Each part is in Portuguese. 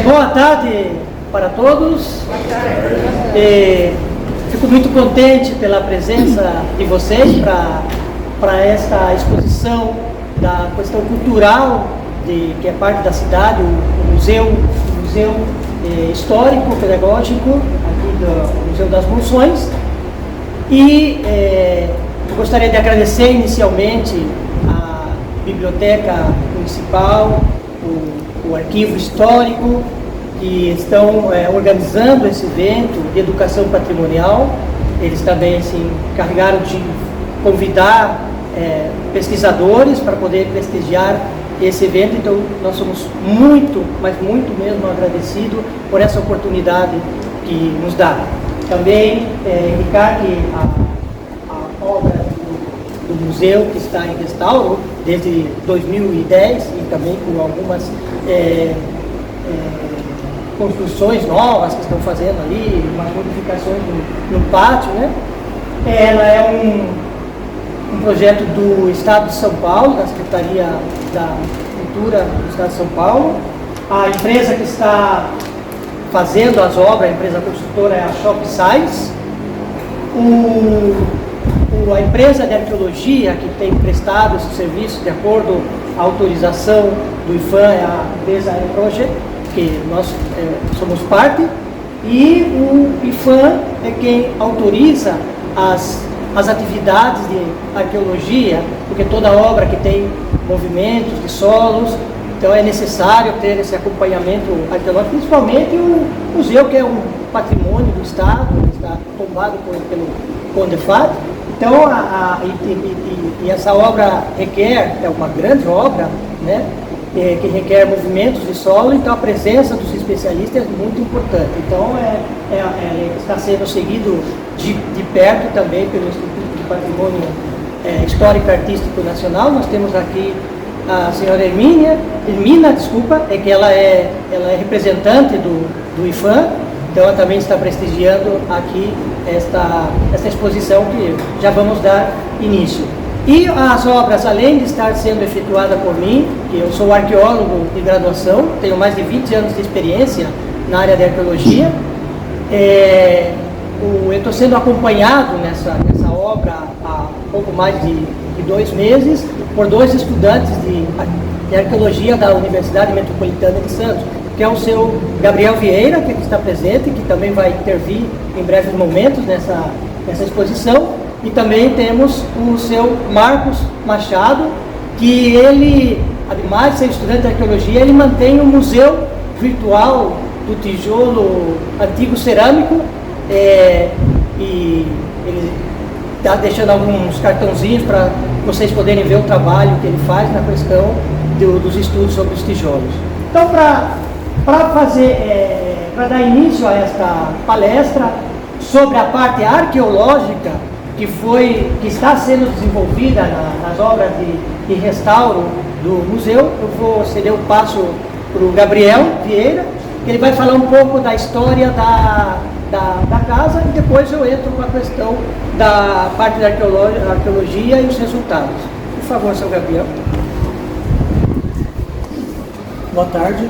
Boa tarde para todos. Fico muito contente pela presença de vocês para esta exposição da questão cultural que é parte da cidade, o museu histórico pedagógico aqui do Museu das Monções. E eu gostaria de agradecer inicialmente a Biblioteca Municipal, o Arquivo Histórico, que estão organizando esse evento de educação patrimonial. Eles também se encarregaram de convidar pesquisadores para poder prestigiar esse evento. Então nós somos muito, mas muito mesmo agradecidos por essa oportunidade que nos dá. Também indicar que a obra do museu, que está em restauro desde 2010 e também com algumas construções novas que estão fazendo ali, umas modificações no pátio, né? Ela é um projeto do Estado de São Paulo, da Secretaria da Cultura do Estado de São Paulo. A empresa que está fazendo as obras, a empresa construtora, é a Shop Size. A empresa de arqueologia que tem prestado esse serviço de acordo à autorização do IFAM é a empresa Project, que nós somos parte, e o IFAM é quem autoriza as atividades de arqueologia, porque toda obra que tem movimentos de solos, então é necessário ter esse acompanhamento arqueológico, principalmente o museu, que é um patrimônio do Estado, está tombado pelo CONDEFAT. Então, e essa obra requer, é uma grande obra, né, que requer movimentos de solo, então a presença dos especialistas é muito importante. Então, está sendo seguido de perto também pelo Instituto de Patrimônio Histórico e Artístico Nacional. Nós temos aqui a senhora Hermina, que ela é representante do IFAM, então ela também está prestigiando aqui esta exposição que já vamos dar início. E as obras, além de estar sendo efetuada por mim, que eu sou arqueólogo de graduação, tenho mais de 20 anos de experiência na área de arqueologia, eu estou sendo acompanhado nessa obra há pouco mais de 2 meses por 2 estudantes de arqueologia da Universidade Metropolitana de Santos, que é o seu Gabriel Vieira, que aqui está presente, que também vai intervir em breves momentos nessa exposição, e também temos o seu Marcos Machado, que ele, ademais de ser estudante de arqueologia, ele mantém um museu virtual do tijolo antigo cerâmico, e ele está deixando alguns cartãozinhos para vocês poderem ver o trabalho que ele faz na questão dos estudos sobre os tijolos. Então, para dar início a esta palestra sobre a parte arqueológica que está sendo desenvolvida nas obras de restauro do museu, eu vou ceder o passo para o Gabriel Vieira, que ele vai falar um pouco da história da casa, e depois eu entro com a questão da parte da arqueologia e os resultados. Por favor, seu Gabriel. Boa tarde.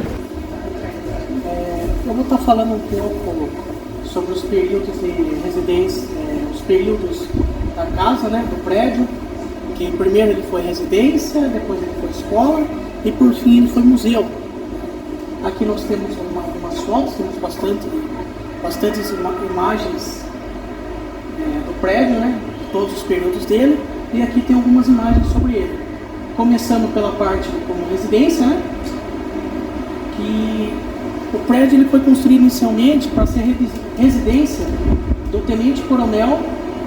Eu vou estar falando um pouco sobre os períodos de residência, os períodos da casa, né, do prédio, que primeiro ele foi residência, depois ele foi escola e por fim ele foi museu. Aqui nós temos algumas fotos, temos bastantes imagens do prédio, né, todos os períodos dele, e aqui tem algumas imagens sobre ele. Começando pela parte como residência, né, que o prédio ele foi construído inicialmente para ser residência do tenente-coronel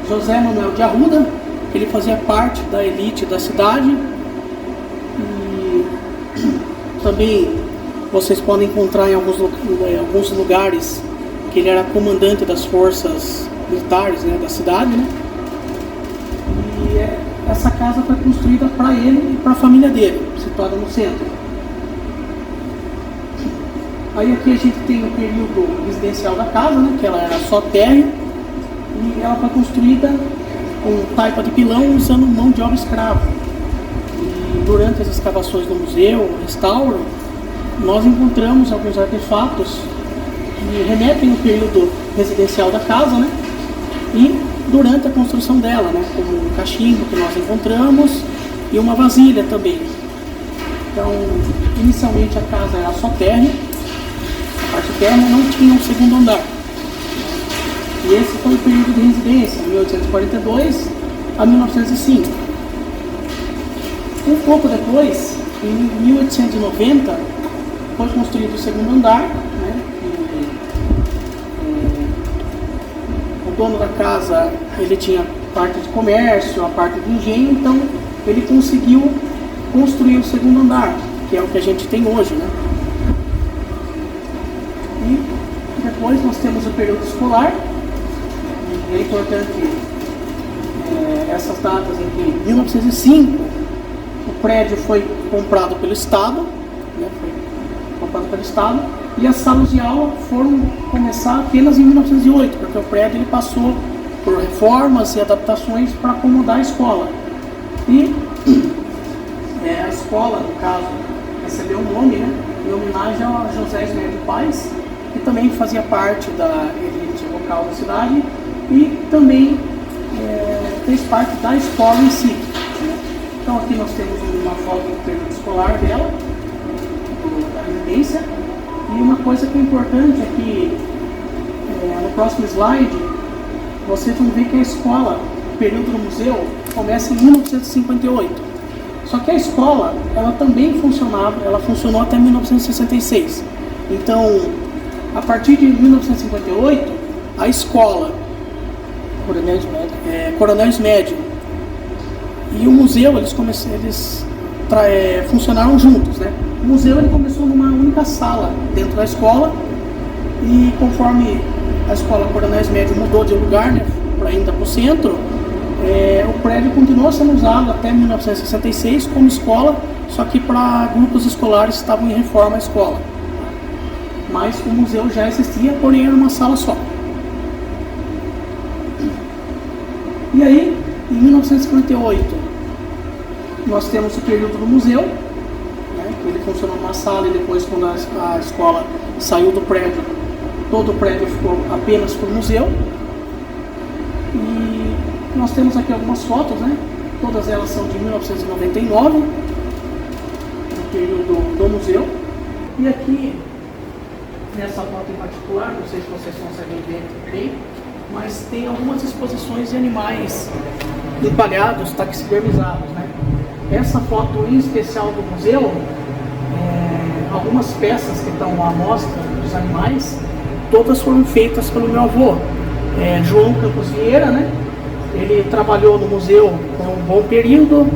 José Manuel de Arruda, que ele fazia parte da elite da cidade, e também vocês podem encontrar em alguns lugares que ele era comandante das forças militares, né, da cidade, né? E essa casa foi construída para ele e para a família dele, situada no centro. Aí aqui a gente tem o período residencial da casa, né, que ela era só térrea, e ela foi construída com taipa de pilão usando mão de obra escrava. E durante as escavações do museu, o restauro, nós encontramos alguns artefatos que remetem ao período residencial da casa, né? E durante a construção dela, né? Como um cachimbo que nós encontramos e uma vasilha também. Então, inicialmente a casa era só térrea, a parte térrea não tinha um segundo andar. E esse foi o período de residência, 1842 a 1905. Um pouco depois, em 1890, foi construído o segundo andar, né? O dono da casa, ele tinha parte de comércio, a parte de engenho, então ele conseguiu construir o segundo andar, que é o que a gente tem hoje, né? E depois nós temos o período escolar. É importante essas datas em que, em 1905, o prédio foi comprado pelo Estado, né? Foi comprado pelo Estado, e as salas de aula foram começar apenas em 1908, porque o prédio ele passou por reformas e adaptações para acomodar a escola. E a escola, no caso, recebeu um nome, né, em homenagem a José Ismédio Paes, que também fazia parte da elite local da cidade e também fez parte da escola em si. Né? Então aqui nós temos uma foto do período escolar dela, da residência, e uma coisa que é importante é que no próximo slide vocês vão ver que a escola, o período do museu, começa em 1958. Só que a escola, ela também funcionou até 1966. Então, a partir de 1958, a escola, Coronéis Médio e o museu, eles funcionaram juntos, né? O museu ele começou numa única sala dentro da escola e conforme a escola Coronéis Médio mudou de lugar, né, ainda para o centro, o prédio continuou sendo usado até 1966 como escola, só que para grupos escolares que estavam em reforma a escola. Mas o museu já existia, porém era uma sala só. E aí, em 1958, nós temos o período do museu, né, que ele funcionou numa sala e depois, quando a escola saiu do prédio, todo o prédio ficou apenas para o museu. E nós temos aqui algumas fotos, né? Todas elas são de 1999, no período do museu. E aqui, nessa foto em particular, não sei se vocês conseguem ver bem, mas tem algumas exposições de animais empalhados, taxidermizados, né? Essa foto em especial do museu, algumas peças que estão à mostra dos animais, todas foram feitas pelo meu avô, João Campos Vieira, né? Ele trabalhou no museu por um bom período,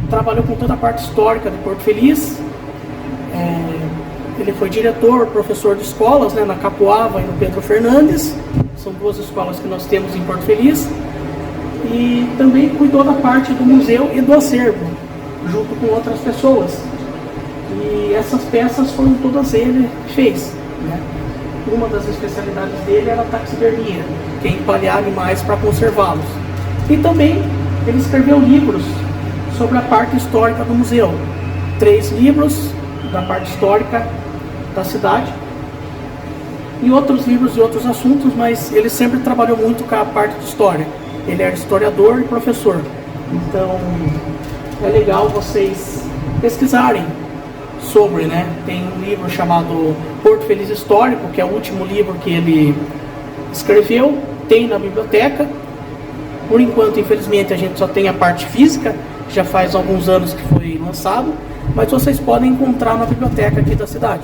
trabalhou com toda a parte histórica de Porto Feliz, ele foi diretor, professor de escolas, né, na Capoava e no Pedro Fernandes, são duas escolas que nós temos em Porto Feliz, e também cuidou da parte do museu e do acervo, junto com outras pessoas, e essas peças foram todas ele que fez, né? Uma das especialidades dele era a taxidermia, que é empalhar animais para conservá-los. E também ele escreveu livros sobre a parte histórica do museu. 3 livros da parte histórica da cidade e outros livros de outros assuntos, mas ele sempre trabalhou muito com a parte de história. Ele era historiador e professor. Então é legal vocês pesquisarem sobre, né? Tem um livro chamado Porto Feliz Histórico, que é o último livro que ele escreveu, tem na biblioteca. Por enquanto, infelizmente, a gente só tem a parte física, já faz alguns anos que foi lançado, mas vocês podem encontrar na biblioteca aqui da cidade.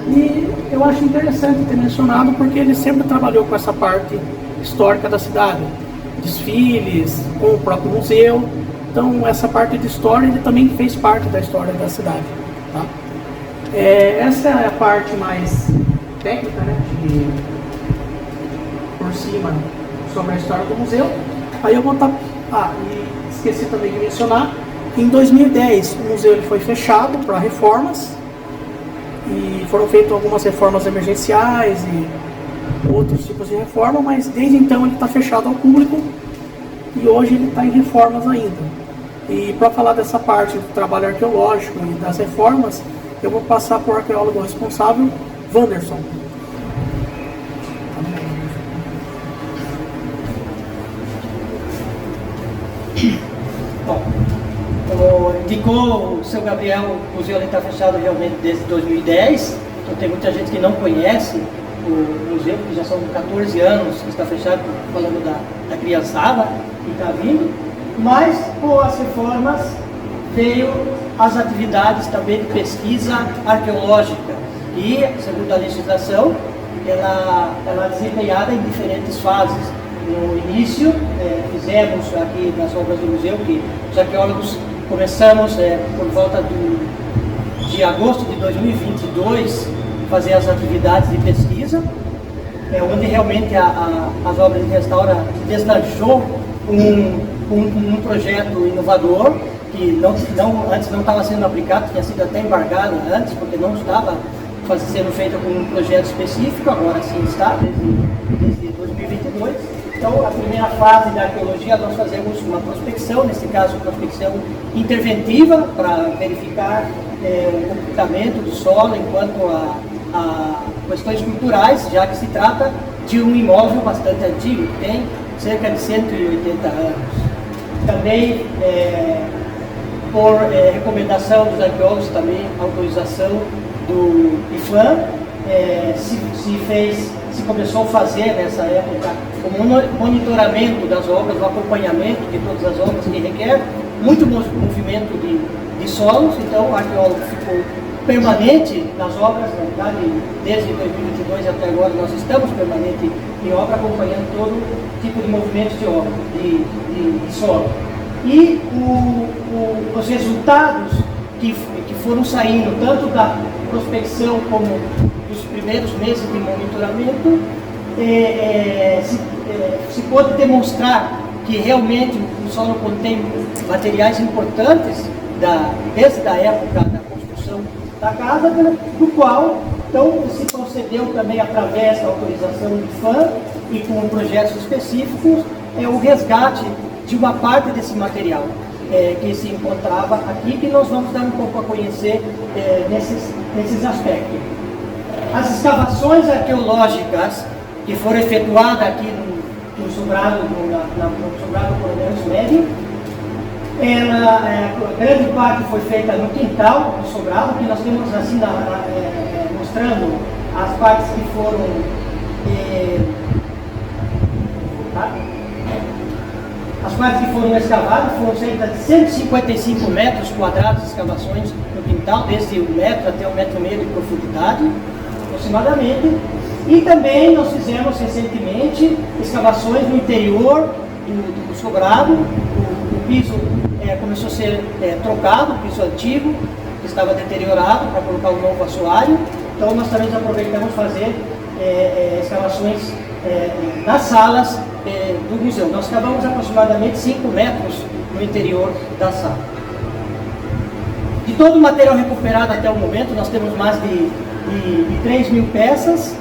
E eu acho interessante ter mencionado porque ele sempre trabalhou com essa parte histórica da cidade, desfiles, com o próprio museu. Então, essa parte de história, ele também fez parte da história da cidade. Tá? Essa é a parte mais técnica, né, por cima, sobre a história do museu. Aí eu vou estar... e esqueci também de mencionar, em 2010 o museu ele foi fechado para reformas, e foram feitas algumas reformas emergenciais e outros tipos de reforma, mas desde então ele está fechado ao público e hoje ele está em reformas ainda. E para falar dessa parte do trabalho arqueológico e das reformas, eu vou passar para o arqueólogo responsável, Wanderson. Bom, como indicou o seu Gabriel, o museu está fechado realmente desde 2010, então tem muita gente que não conhece o museu, que já são 14 anos que está fechado, falando da criançada que está vindo, mas com as reformas veio as atividades também de pesquisa arqueológica e, segundo a legislação, ela é desempenhada em diferentes fases. No início, fizemos aqui nas obras do museu, que os arqueólogos começamos por volta de agosto de 2022, fazer as atividades de pesquisa, onde realmente as obras de restauro deslanchou um projeto inovador, que antes não estava sendo aplicado, tinha sido até embargado antes, porque não estava sendo feito com um projeto específico, agora sim está, desde 2022. Então, a primeira fase da arqueologia, nós fazemos uma prospecção, nesse caso, prospecção interventiva, para verificar o comportamento do solo enquanto a questões culturais, já que se trata de um imóvel bastante antigo, que tem cerca de 180 anos. Também, por recomendação dos arqueólogos, também autorização do IFAM, se começou a fazer nessa época o monitoramento das obras, o acompanhamento de todas as obras, que requer muito movimento de solos. Então o arqueólogo ficou permanente nas obras, na verdade, desde 2022 até agora nós estamos permanente em obra, acompanhando todo tipo de movimentos de obra, de solo. E os resultados que foram saindo, tanto da prospecção como dos primeiros meses de monitoramento, se pôde demonstrar que realmente o solo contém materiais importantes desde a época da construção da casa, do qual então se procedeu também através da autorização do IFAM e com projetos específicos o resgate de uma parte desse material que se encontrava aqui, que nós vamos dar um pouco a conhecer nesses aspectos. As escavações arqueológicas que foram efetuadas aqui no sobrado, no sobrado Coronel Médio, grande parte foi feita no quintal do sobrado, que nós temos assim mostrando as partes que foram escavadas. Foram cerca de 155 metros quadrados de escavações no quintal, desde 1 metro até 1,5 metro de profundidade, aproximadamente. E também nós fizemos recentemente escavações no interior do sobrado. O piso começou a ser trocado, o piso antigo, que estava deteriorado, para colocar um novo assoalho. Então nós também aproveitamos fazer escavações nas salas do museu. Nós escavamos aproximadamente 5 metros no interior da sala. De todo o material recuperado até o momento, nós temos mais de 3.000 peças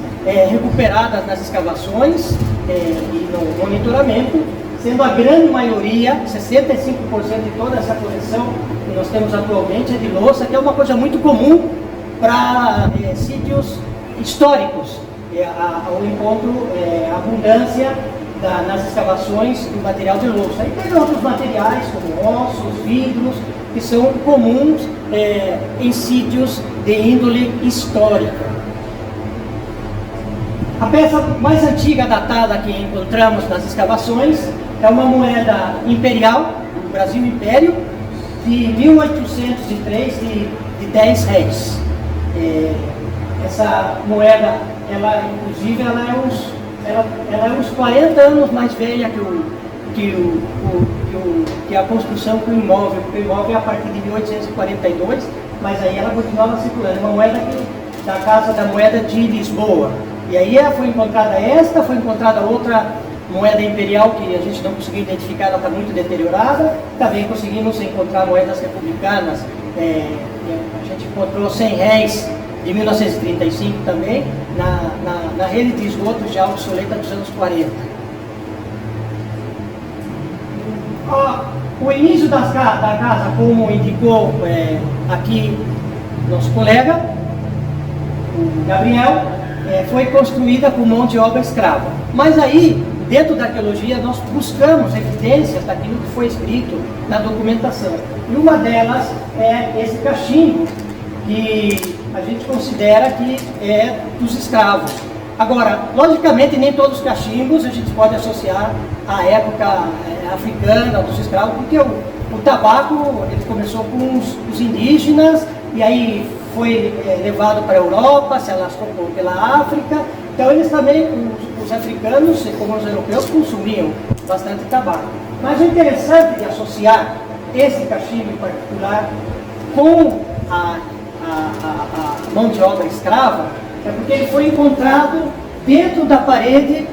recuperadas nas escavações e no monitoramento, sendo a grande maioria, 65% de toda essa coleção que nós temos atualmente é de louça, que é uma coisa muito comum para sítios históricos, ao encontro, a abundância nas escavações do material de louça. E tem outros materiais, como ossos, vidros, que são comuns em sítios de índole histórica. A peça mais antiga datada que encontramos nas escavações é uma moeda imperial, do Brasil Império, de 1803, de 10 réis. Essa moeda, inclusive, ela é uns 40 anos mais velha que a construção do imóvel, porque o imóvel é a partir de 1842, mas aí ela continuava circulando. É uma moeda da Casa da Moeda de Lisboa. E aí foi encontrada outra moeda imperial que a gente não conseguiu identificar, ela está muito deteriorada. Também conseguimos encontrar moedas republicanas, a gente encontrou 100 réis de 1935 também, na rede de esgoto já obsoleta dos anos 40. O início da casa, como indicou aqui nosso colega, o Gabriel, foi construída com mão de obra escrava. Mas aí, dentro da arqueologia, nós buscamos evidências daquilo que foi escrito na documentação. E uma delas é esse cachimbo, que a gente considera que é dos escravos. Agora, logicamente, nem todos os cachimbos a gente pode associar à época africana dos escravos, porque o tabaco ele começou com os indígenas, e aí foi levado para a Europa, se alastrou pela África. Então eles também, os africanos, como os europeus, consumiam bastante tabaco. Mas o interessante de associar esse cachimbo em particular com a mão de obra escrava é porque ele foi encontrado dentro da parede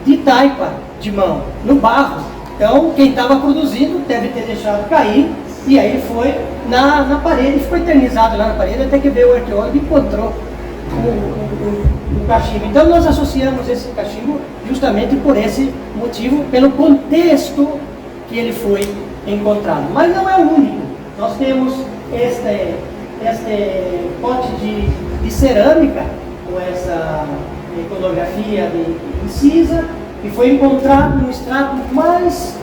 de taipa de mão, no barro. Então quem estava produzindo deve ter deixado cair, e aí ele foi na parede, ficou eternizado lá na parede, até que veio o arqueólogo e encontrou o cachimbo. Então nós associamos esse cachimbo justamente por esse motivo, pelo contexto que ele foi encontrado. Mas não é o único. Nós temos este pote de cerâmica com essa iconografia de incisa, que foi encontrado no estrato mais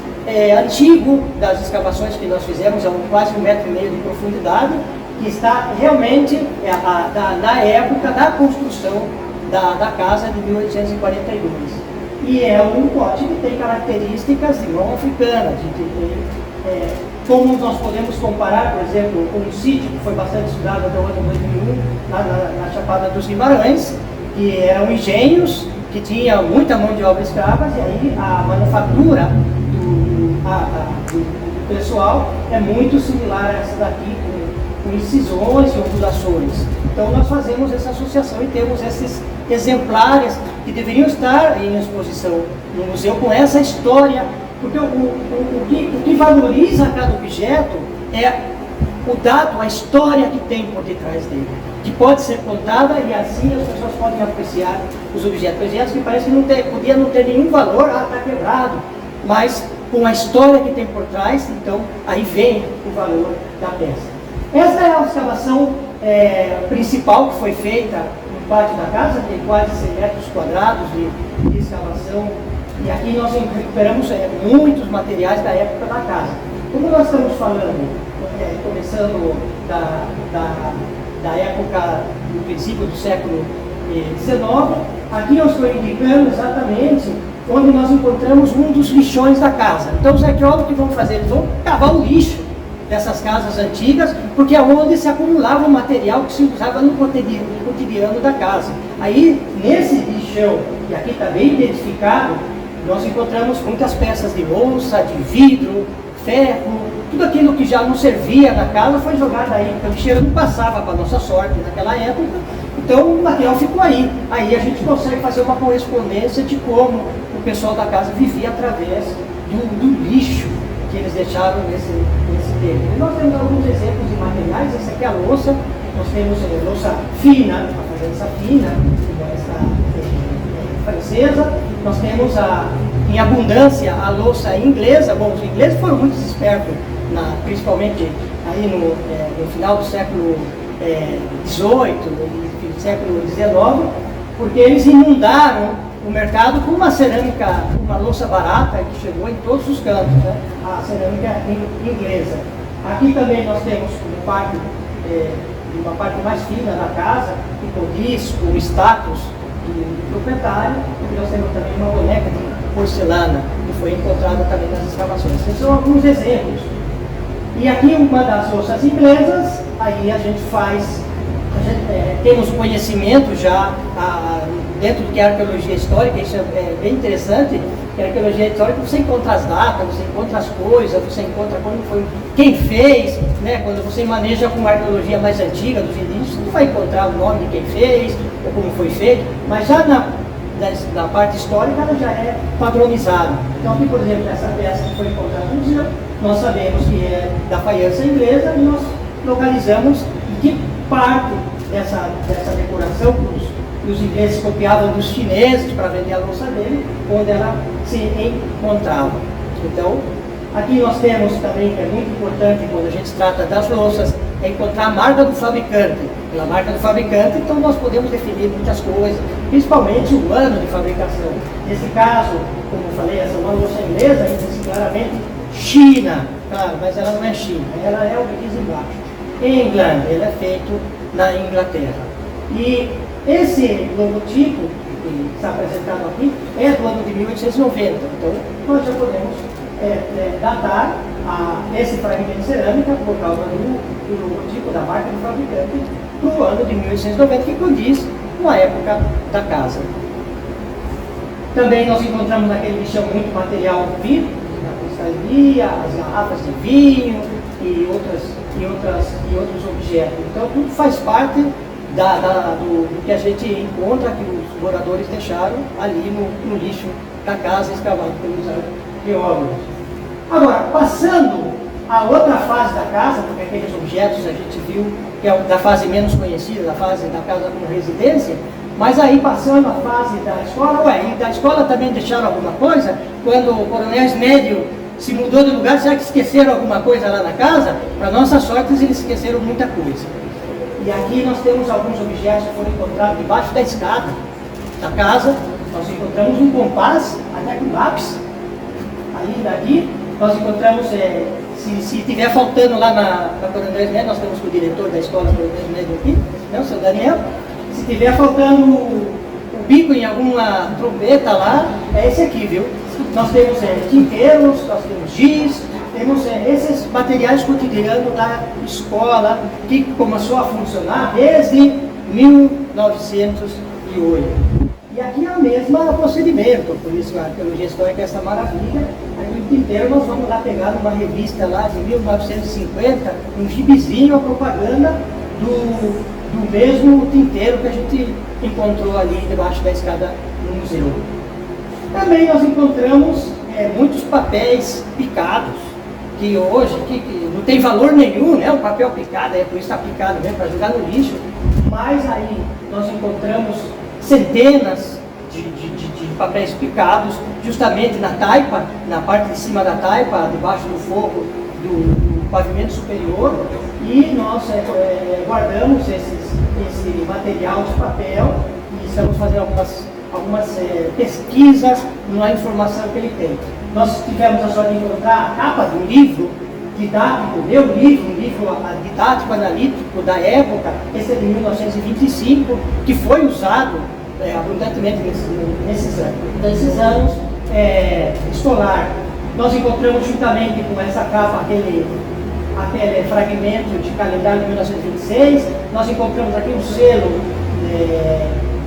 antigo das escavações que nós fizemos, a quase 1,5 metro de profundidade, que está realmente na época da construção da casa de 1842. E é um pote que tem características de mão africana, como nós podemos comparar, por exemplo, com um sítio que foi bastante estudado até o ano 2001, lá na Chapada dos Guimarães, que eram engenhos que tinham muita mão de obra escrava, e aí a manufatura do pessoal é muito similar a essa daqui, com incisões e ondulações. Então nós fazemos essa associação e temos esses exemplares que deveriam estar em exposição no museu com essa história, porque o que valoriza cada objeto é o dado, a história que tem por detrás dele, que pode ser contada, e assim as pessoas podem apreciar os objetos que parece que podia não ter nenhum valor, está quebrado, mas com a história que tem por trás, então aí vem o valor da peça. Essa é a escavação principal que foi feita no pátio da casa, tem quase 100 metros quadrados de escavação, e aqui nós recuperamos muitos materiais da época da casa. Como nós estamos falando, começando da época, do princípio do século XIX, aqui eu estou indicando exatamente onde nós encontramos um dos lixões da casa. Então os arqueólogos que vão fazer, eles vão cavar o lixo dessas casas antigas, porque é onde se acumulava o material que se usava no cotidiano da casa. Aí, nesse lixão, que aqui está bem identificado, nós encontramos muitas peças de louça, de vidro, ferro, tudo aquilo que já não servia na casa foi jogado aí, porque o lixeiro não passava, para nossa sorte, naquela época, então o material ficou aí. Aí a gente consegue fazer uma correspondência de como o pessoal da casa vivia através do lixo que eles deixaram nesse tempo. E nós temos alguns exemplos de materiais. Essa aqui é a louça, nós temos louça fina, a presença fina, como essa francesa. Nós temos em abundância a louça inglesa. Bom, os ingleses foram muito espertos, principalmente aí no final do século XVIII e século XIX, porque eles inundaram o mercado com uma cerâmica, uma louça barata que chegou em todos os cantos, né? A cerâmica inglesa. Aqui também nós temos uma parte mais fina da casa, que condiz com o status do proprietário, e nós temos também uma boneca de porcelana, que foi encontrada também nas escavações. Esses são alguns exemplos. E aqui uma das louças inglesas, aí a gente temos conhecimento já dentro do que é arqueologia histórica. Isso é bem interessante, que a arqueologia histórica você encontra as datas, você encontra as coisas, você encontra quando foi, quem fez, né? Quando você maneja com a arqueologia mais antiga dos indígenas, você não vai encontrar o nome de quem fez, ou como foi feito, mas já na parte histórica ela já é padronizada. Então aqui, por exemplo, essa peça que foi encontrada no museu, nós sabemos que é da faiança inglesa, e nós localizamos que parte dessa decoração que os ingleses copiavam dos chineses para vender a louça dele, onde ela se encontrava. Então, aqui nós temos também, que é muito importante quando a gente trata das louças, é encontrar a marca do fabricante. Pela marca do fabricante, então nós podemos definir muitas coisas, principalmente o ano de fabricação. Nesse caso, como eu falei, essa é uma louça inglesa, aí diz claramente China, claro, mas ela não é China, ela é o que diz embaixo. England, ele é feito na Inglaterra. E esse logotipo que está apresentado aqui é do ano de 1890, então nós já podemos datar esse fragmento de cerâmica por causa do logotipo da marca do fabricante para o ano de 1890, que condiz com a época da casa. Também nós encontramos naquele lixão muito material vivo, a cristaleria, as garrafas de vinho e outros objetos. Então tudo faz parte do que a gente encontra, que os moradores deixaram ali no lixo da casa, escavado pelos arqueólogos. Agora, passando a outra fase da casa, porque aqueles objetos a gente viu que é da fase menos conhecida, da fase da casa como residência, mas aí passando a fase da escola, e da escola também deixaram alguma coisa? Quando o coronel Médio se mudou de lugar, será que esqueceram alguma coisa lá na casa? Para nossa sorte, eles esqueceram muita coisa. E aqui nós temos alguns objetos que foram encontrados debaixo da escada da casa. Nós encontramos um compás, até com lápis, ali daqui. Nós encontramos, se tiver faltando lá na Coronel Médio, nós temos com o diretor da escola Coronel Médio aqui, né, o seu Daniel. Se tiver faltando o bico em alguma trombeta lá, é esse aqui, viu? Nós temos tinteiros, nós temos giz, temos esses materiais cotidianos da escola que começou a funcionar desde 1908. E aqui é o mesmo procedimento, por isso a arqueologia histórica é essa maravilha. Aqui no tinteiro nós vamos lá pegar uma revista lá de 1950, um gibizinho, a propaganda do mesmo tinteiro que a gente encontrou ali debaixo da escada no museu. Também nós encontramos muitos papéis picados, que hoje que não tem valor nenhum, né? O papel picado, por isso está picado mesmo, para jogar no lixo, mas aí nós encontramos centenas de papéis picados, justamente na taipa, na parte de cima da taipa, debaixo do forro do pavimento superior, e nós guardamos esse material de papel e estamos fazendo algumas pesquisas na informação que ele tem. Nós tivemos a sorte de encontrar a capa de um livro didático, um livro didático analítico da época, esse é de 1925, que foi usado abundantemente nesses anos escolar. Nós encontramos juntamente com essa capa aquele fragmento de calendário de 1926, nós encontramos aqui um selo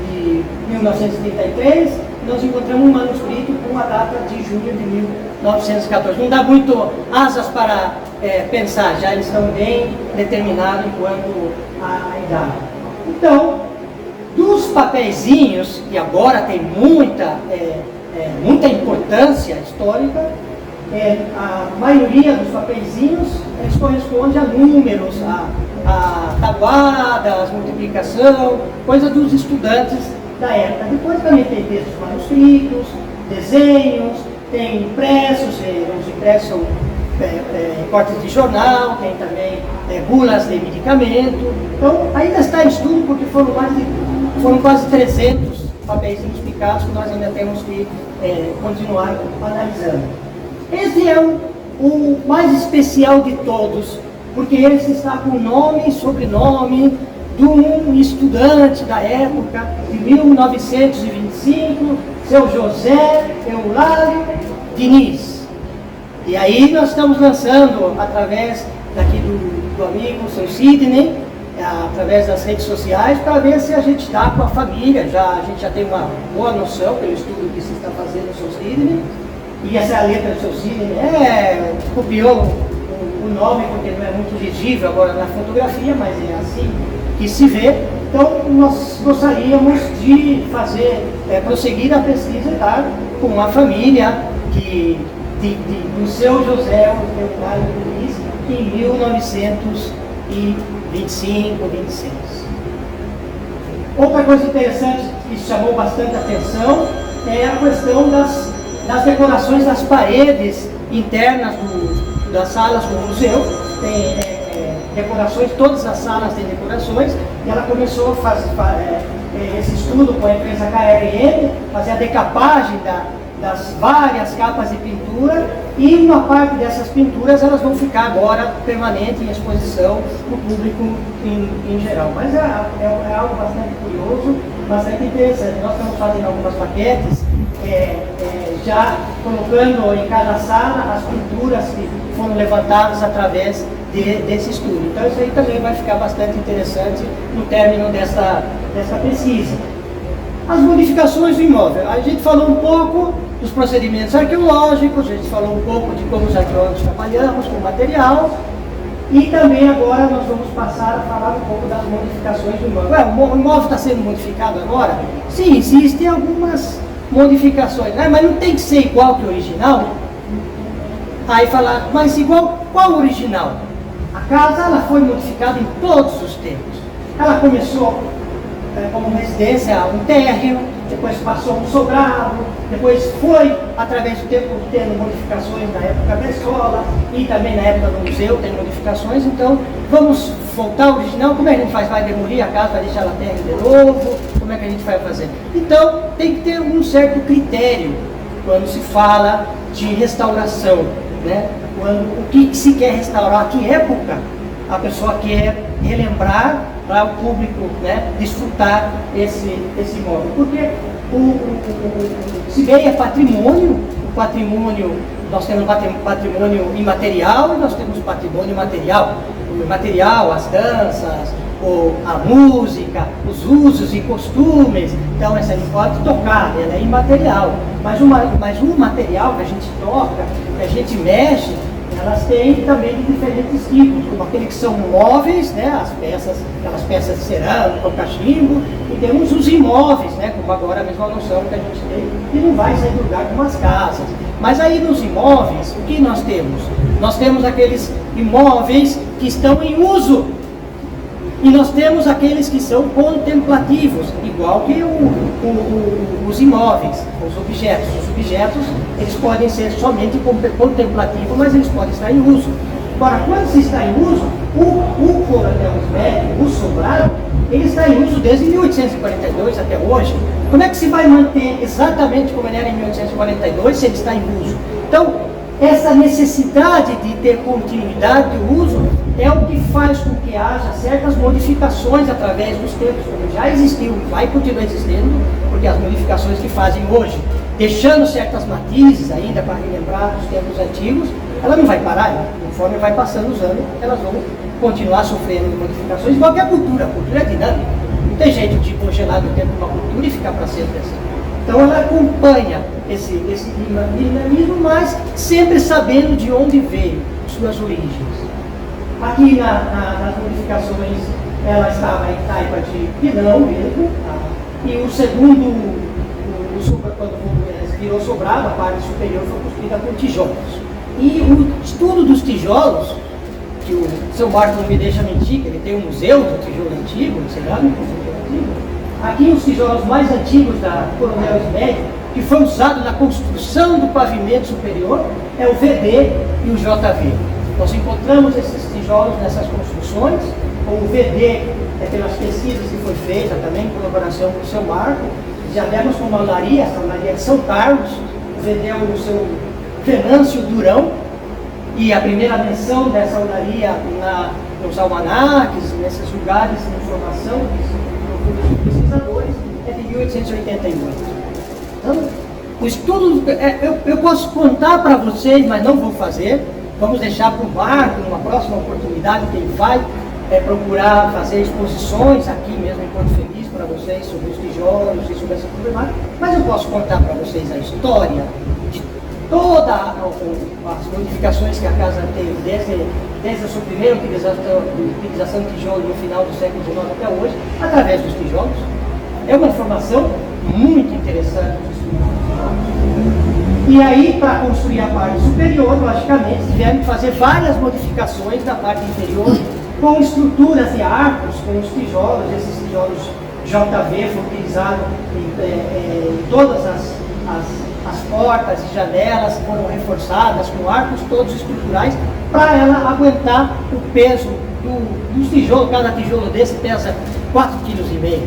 de 1933, nós encontramos um manuscrito com a data de junho de 1914. Não dá muito asas para pensar, já eles estão bem determinados enquanto a idade. Então, dos papeizinhos, que agora tem muita importância histórica, a maioria dos papeizinhos corresponde a números, a tabuadas, multiplicação, coisa dos estudantes da época. Depois também tem textos manuscritos, desenhos, tem impressos, os impressos são cortes de jornal, tem também bulas de medicamento. Então ainda está em estudo porque foram quase 300 papeizinhos picados que nós ainda temos que continuar analisando. Esse é o mais especial de todos, porque esse está com nome e sobrenome de um estudante da época, de 1925, seu José Eulário Diniz. E aí nós estamos lançando, através daqui do amigo, seu Sidney, através das redes sociais, para ver se a gente está com a família, a gente já tem uma boa noção pelo estudo que se está fazendo no seu Sidney. E essa é a letra do seu Sidney, copiou o nome porque não é muito legível agora na fotografia, mas é assim que se vê. Então nós gostaríamos de prosseguir a pesquisa e estar com uma família do seu José Eulário Diniz em 1925, 26. Outra coisa interessante que chamou bastante atenção é a questão das decorações das paredes internas das salas do museu. Tem decorações, todas as salas têm decorações, e ela começou a fazer esse estudo com a empresa KRM, fazer a decapagem das várias capas de pintura, e uma parte dessas pinturas elas vão ficar agora permanente em exposição para o público em geral. Mas é algo bastante curioso, bastante interessante. Nós estamos fazendo algumas maquetes, já colocando em cada sala as pinturas que foram levantadas através desse estudo. Então isso aí também vai ficar bastante interessante no término dessa pesquisa. As modificações do imóvel. A gente falou um pouco dos procedimentos arqueológicos, a gente falou um pouco de como os arqueólogos trabalhamos com o material, e também agora nós vamos passar a falar um pouco das modificações do imóvel. O imóvel está sendo modificado agora? Sim, existem algumas modificações, né? Mas não tem que ser igual que o original. Aí falar, mas igual qual o original? A casa ela foi modificada em todos os tempos. Ela começou como residência, um térreo, depois passou um sobrado, depois foi, através do tempo, tendo modificações na época da escola e também na época do museu, tem modificações. Então, vamos voltar ao original. Como é que a gente faz? Vai demolir a casa, vai deixar ela térreo de novo? Como é que a gente vai fazer? Então, tem que ter um certo critério quando se fala de restauração, né? O que se quer restaurar, que época a pessoa quer relembrar para o público, né, desfrutar esse imóvel. Porque se bem é patrimônio, o patrimônio, nós temos patrimônio imaterial e nós temos patrimônio material. O material, as danças, a música, os usos e costumes, então essa não pode tocar, ela é imaterial. Mas o material que a gente toca, que a gente mexe, elas têm também de diferentes tipos, como aqueles que são móveis, né, aquelas peças de cerâmica, cachimbo, e temos os imóveis, né, como agora a mesma noção que a gente tem, que não vai sair do lugar como as casas. Mas aí nos imóveis, o que nós temos? Nós temos aqueles imóveis que estão em uso, e nós temos aqueles que são contemplativos, igual que os imóveis, os objetos. Os objetos, eles podem ser somente contemplativos, mas eles podem estar em uso. Agora, quando se está em uso, o coronel médio, o sobrado, ele está em uso desde 1842 até hoje. Como é que se vai manter exatamente como ele era em 1842 se ele está em uso? Então, essa necessidade de ter continuidade de uso é o que faz com que haja certas modificações através dos tempos, como já existiu e vai continuar existindo, porque as modificações que fazem hoje, deixando certas matizes ainda para relembrar os tempos antigos, ela não vai parar, né? Conforme vai passando os anos, elas vão continuar sofrendo modificações, igual que a cultura é dinâmica. Não tem jeito de congelar no tempo uma cultura e ficar para sempre assim. Então ela acompanha esse dinamismo, mas sempre sabendo de onde veio, suas origens. Aqui nas modificações, ela estava em taipa de pilão mesmo, tá? E o segundo, quando virou sobrado, a parte superior foi construída com tijolos. E o estudo dos tijolos, que o seu Marco não me deixa mentir, que ele tem um museu do tijolo antigo, cerâmico, antigo. Aqui os tijolos mais antigos da Coronel Smed, que foi usado na construção do pavimento superior, é o VD e o JV. Nós encontramos esses tijolos nessas construções. O VD é pelas pesquisas que foi feita também em colaboração com o seu Marco. Já demos com uma olaria, essa olaria de São Carlos. O VD é o seu Venâncio Durão. E a primeira menção dessa olaria nos almanaques, nesses lugares de informação dos pesquisadores, é de 1888. Então, o estudo, eu posso contar para vocês, mas não vou fazer. Vamos deixar para o Marco, numa próxima oportunidade, que ele vai procurar fazer exposições aqui mesmo em Porto Feliz para vocês sobre os tijolos e sobre essa problemática. Mas eu posso contar para vocês a história de todas as modificações que a casa teve, desde a sua primeira utilização de tijolo no final do século XIX até hoje, através dos tijolos. É uma informação muito interessante de estudar. E aí, para construir a parte superior, logicamente, tiveram que fazer várias modificações na parte inferior, com estruturas e arcos, com os tijolos. Esses tijolos JV foram utilizados em todas as portas e janelas, foram reforçadas com arcos todos estruturais, para ela aguentar o peso dos tijolos, cada tijolo desse pesa 4,5 kg.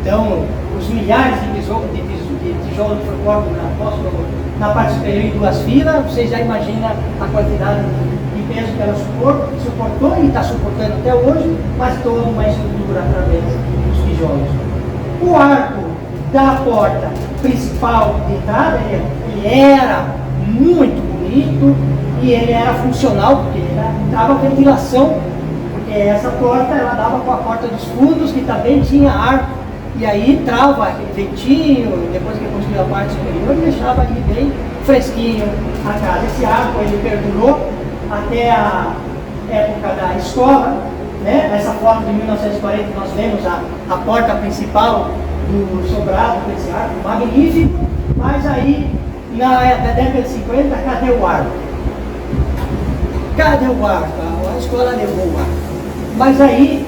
Então, os milhares de tijolos que foi posto na parte superior em 2 filas, você já imagina a quantidade de peso que ela suportou e está suportando até hoje, mas toda uma estrutura através dos tijolos. O arco da porta principal de entrada, ele era muito bonito e ele era funcional, porque ele dava ventilação, porque essa porta ela dava com a porta dos fundos, que também tinha arco, e aí entrava aquele ventinho, depois que construiu a parte superior, deixava ali bem fresquinho a casa. Esse arco ele perdurou até a época da escola, né? Nessa foto de 1940 nós vemos a porta principal do sobrado com esse arco magnífico, mas aí na década de 50, cadê o arco? Cadê o arco? A escola levou o arco. Mas aí,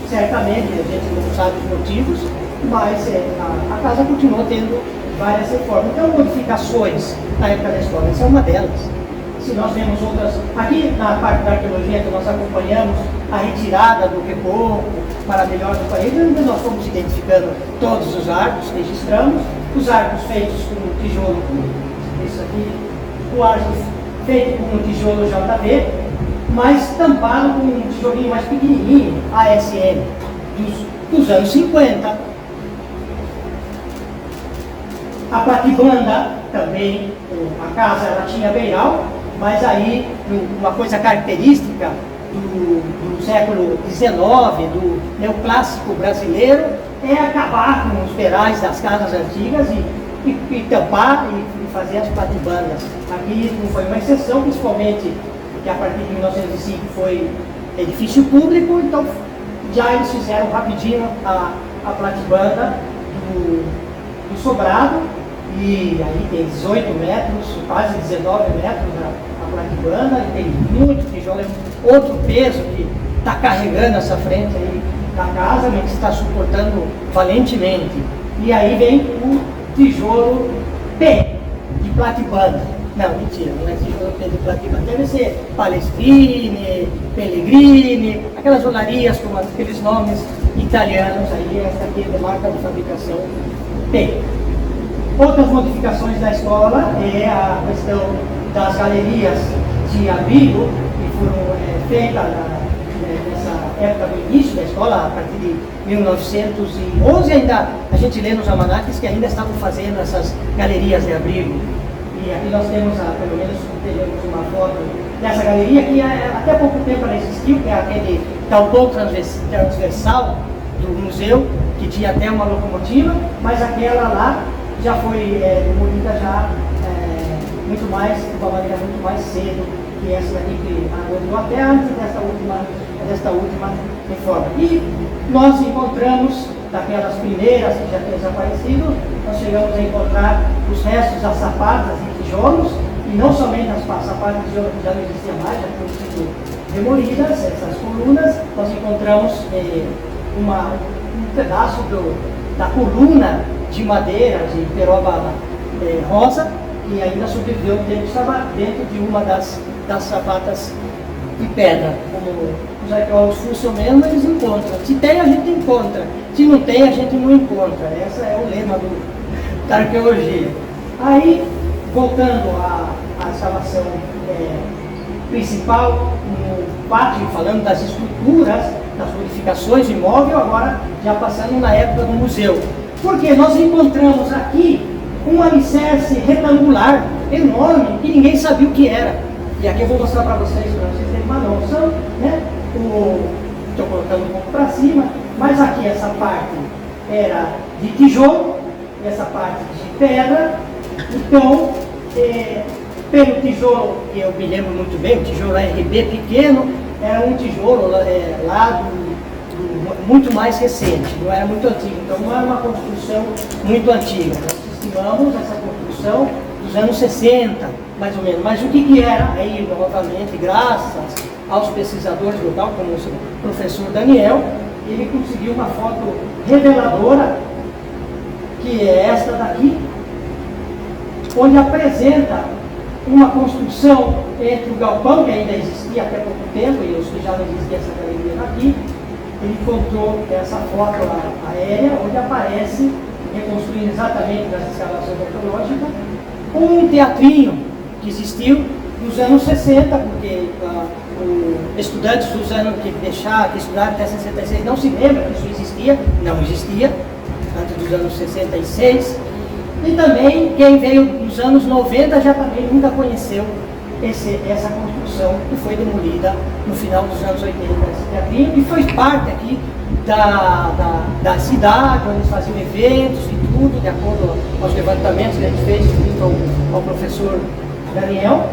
certamente, a gente não sabe os motivos, mas a casa continuou tendo várias reformas. Então, modificações na época da escola, essa é uma delas. Se nós vemos outras, aqui na parte da arqueologia que nós acompanhamos, a retirada do reboco maravilhosa do país, nós fomos identificando todos os arcos, registramos, os arcos feitos com tijolo, isso aqui, o arco feito com um tijolo JV, mas tampado com um tijolinho mais pequenininho, ASM, dos anos 50. A platibanda também, a casa ela tinha beiral, mas aí uma coisa característica do século XIX, do neoclássico brasileiro, é acabar com os beirais das casas antigas e tampar e fazer as platibandas. Aqui não foi uma exceção, principalmente porque a partir de 1905 foi edifício público, então já eles fizeram rapidinho a platibanda do sobrado, e aí tem 18 metros, quase 19 metros a platibanda, e tem muito tijolo, é outro peso que está carregando essa frente aí da casa, mas que está suportando valentemente. E aí vem o tijolo P de platibanda. Não, mentira, não é tijolo P de platibanda, deve ser Palestrine, Pellegrini, aquelas olarias com aqueles nomes italianos aí, essa aqui é de marca de fabricação P. Outras modificações da escola é a questão das galerias de abrigo, que foram feitas nessa época do início da escola, a partir de 1911, ainda a gente lê nos almanaques que ainda estavam fazendo essas galerias de abrigo. E aqui nós temos, pelo menos, uma foto dessa galeria, que até pouco tempo ela existiu, que é aquele galpão transversal do museu, que tinha até uma locomotiva, mas aquela lá já foi demolida já muito mais, de uma maneira muito mais cedo que essa daqui que aguardou até antes desta última reforma. E nós encontramos, daquelas primeiras que já tinham desaparecido, nós chegamos a encontrar os restos das sapatas e tijolos, e não somente as sapatas e tijolos que já não existiam mais, já tinham sido demolidas, essas colunas, nós encontramos um pedaço da coluna de madeira, de peroba rosa, e ainda sobreviveu um tempo, estava dentro de uma das sapatas de pedra. Como os arqueólogos funcionam mesmo, eles encontram. Se tem, a gente encontra. Se não tem, a gente não encontra. Esse é o lema da arqueologia. Aí, voltando à escavação principal, no pátio, falando das estruturas, das modificações imóveis, agora já passando na época do museu. Porque nós encontramos aqui um alicerce retangular enorme que ninguém sabia o que era. E aqui eu vou mostrar para vocês terem uma noção, né? Estou colocando um pouco para cima, mas aqui essa parte era de tijolo, e essa parte de pedra. Então, pelo tijolo, que eu me lembro muito bem, o tijolo RB pequeno, era um tijolo lá muito mais recente, não era muito antigo, então não era uma construção muito antiga. Nós estimamos essa construção dos anos 60, mais ou menos. Mas o que era? Aí, novamente, graças aos pesquisadores locais, como o professor Daniel, ele conseguiu uma foto reveladora, que é esta daqui, onde apresenta uma construção entre o galpão, que ainda existia até pouco tempo, e os que já não existia essa galeria aqui. Ele encontrou essa foto aérea, onde aparece, reconstruindo exatamente das escavações arqueológicas, um teatrinho que existiu nos anos 60, porque estudantes dos anos que estudaram até 66 não se lembram que isso existia, não existia, antes dos anos 66. E também quem veio nos anos 90 já também nunca conheceu essa construção que foi demolida no final dos anos 80, esse teatrinho, e foi parte aqui da cidade, onde eles faziam eventos e tudo, de acordo aos levantamentos que a gente fez junto ao professor Daniel.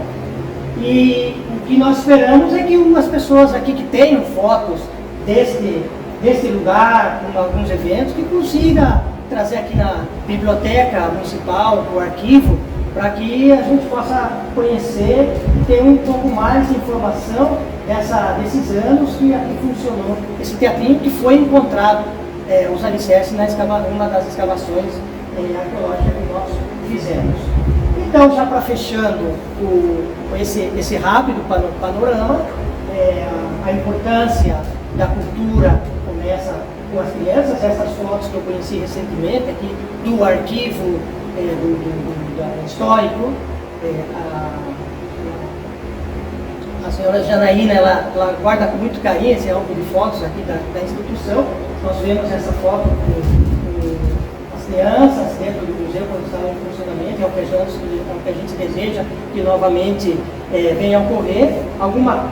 E o que nós esperamos é que as pessoas aqui que tenham fotos deste lugar, com alguns eventos, que consiga trazer aqui na biblioteca municipal, o arquivo, para que a gente possa conhecer e ter um pouco mais de informação desses anos que aqui funcionou esse teatrinho, que foi encontrado os alicerces numa das escavações arqueológicas que nós fizemos. Então, já para fechando esse rápido panorama, a importância da cultura começa com as crianças. Essas fotos que eu conheci recentemente aqui do arquivo histórico, a senhora Janaína, ela guarda com muito carinho esse álbum de fotos aqui da instituição. Nós vemos essa foto com as crianças dentro do museu quando estavam em funcionamento. É o que a gente deseja que novamente venha a ocorrer. Alguma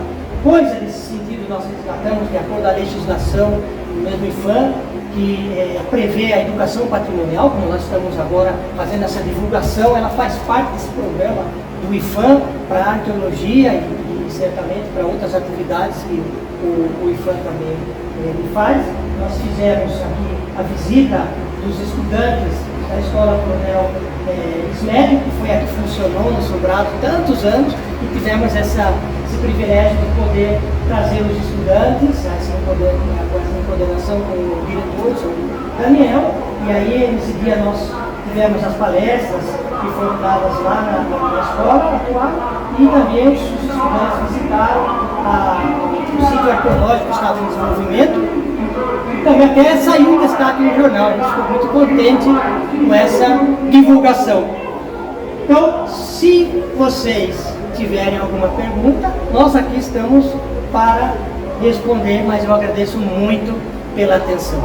coisa nesse sentido nós resgatamos de acordo com a legislação do mesmo IPHAN, que prevê a educação patrimonial, como nós estamos agora fazendo essa divulgação. Ela faz parte desse programa do IPHAN para a arqueologia e certamente para outras atividades que o IPHAN também faz. Nós fizemos aqui a visita dos estudantes da Escola Coronel Ismédio, que foi a que funcionou no Sobrado tantos anos, e tivemos esse privilégio de poder trazer os estudantes, com essa coordenação com o diretor, o Daniel, e aí nesse dia nós tivemos as palestras que foram dadas lá na escola atual, e também os estudantes visitaram o sítio arqueológico que estava em desenvolvimento, e também até saiu um destaque no jornal. A gente ficou muito contente com essa divulgação. Então, se vocês tiverem alguma pergunta, nós aqui estamos para responder, mas eu agradeço muito pela atenção.